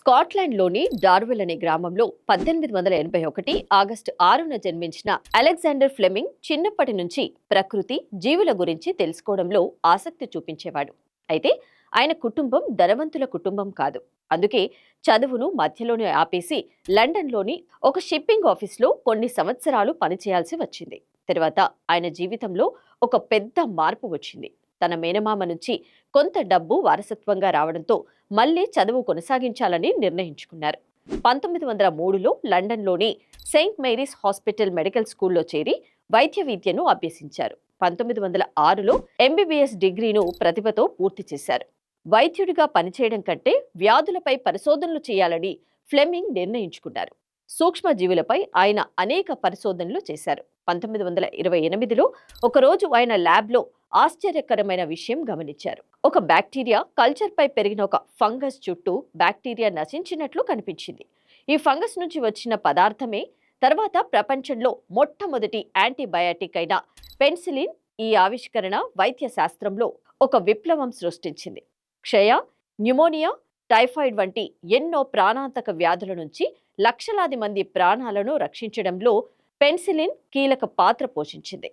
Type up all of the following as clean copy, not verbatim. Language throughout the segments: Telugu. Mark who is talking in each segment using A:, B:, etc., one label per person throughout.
A: స్కాట్లాండ్లోని డార్విల్ అనే గ్రామంలో 1881 ఆగస్టు 6న జన్మించిన అలెగ్జాండర్ ఫ్లెమింగ్ చిన్నప్పటి నుంచి ప్రకృతి, జీవుల గురించి తెలుసుకోవడంలో ఆసక్తి చూపించేవాడు. అయితే ఆయన కుటుంబం ధనవంతుల కుటుంబం కాదు. అందుకే చదువును మధ్యలోనే ఆపేసి లండన్లోని ఒక షిప్పింగ్ ఆఫీస్లో కొన్ని సంవత్సరాలు పనిచేయాల్సి వచ్చింది. తర్వాత ఆయన జీవితంలో ఒక పెద్ద మార్పు వచ్చింది. తన మేనమామ నుంచి కొంత డబ్బు వారసత్వంగా రావడంతో మళ్లీ చదువు కొనసాగించాలని నిర్ణయించుకున్నారు. 1903లో లండన్లోని సెయింట్ మేరీస్ హాస్పిటల్ మెడికల్ స్కూల్లో చేరి వైద్య విద్యను అభ్యసించారు. 1906లో ఎంబీబీఎస్ డిగ్రీను ప్రతిభతో పూర్తి చేశారు. వైద్యుడిగా పనిచేయడం కంటే వ్యాధులపై పరిశోధనలు చేయాలని ఫ్లెమింగ్ నిర్ణయించుకున్నారు. సూక్ష్మజీవులపై ఆయన అనేక పరిశోధనలు చేశారు. 1928లో ఒకరోజు ఆయన ల్యాబ్లో ఆశ్చర్యకరమైన విషయం గమనించారు. ఒక బ్యాక్టీరియా కల్చర్పై పెరిగిన ఒక ఫంగస్ చుట్టూ బ్యాక్టీరియా నశించినట్లు కనిపించింది. ఈ ఫంగస్ నుంచి వచ్చిన పదార్థమే తర్వాత ప్రపంచంలో మొట్టమొదటి యాంటీబయాటిక్ అయిన పెన్సిలిన్. ఈ ఆవిష్కరణ వైద్య శాస్త్రంలో ఒక విప్లవం సృష్టించింది. క్షయ, న్యూమోనియా, టైఫాయిడ్ వంటి ఎన్నో ప్రాణాంతక వ్యాధుల నుంచి లక్షలాది మంది ప్రాణాలను రక్షించడంలో పెన్సిలిన్ కీలక పాత్ర పోషించింది.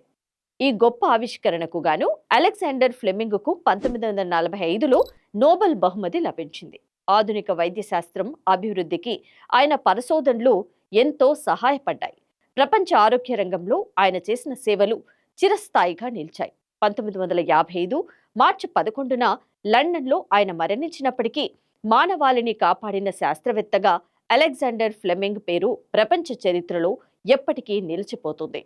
A: ఈ గొప్ప ఆవిష్కరణకు గాను అలెగ్జాండర్ ఫ్లెమింగ్కు 1945లో నోబెల్ బహుమతి లభించింది. ఆధునిక వైద్య శాస్త్రం అభివృద్ధికి ఆయన పరిశోధనలు ఎంతో సహాయపడ్డాయి. ప్రపంచ ఆరోగ్య రంగంలో ఆయన చేసిన సేవలు చిరస్థాయిగా నిలిచాయి. 1955 మార్చి 11న లండన్లో ఆయన మరణించినప్పటికీ మానవాళిని కాపాడిన శాస్త్రవేత్తగా అలెగ్జాండర్ ఫ్లెమింగ్ పేరు ప్రపంచ చరిత్రలో ఎప్పటికీ నిలిచిపోతుంది.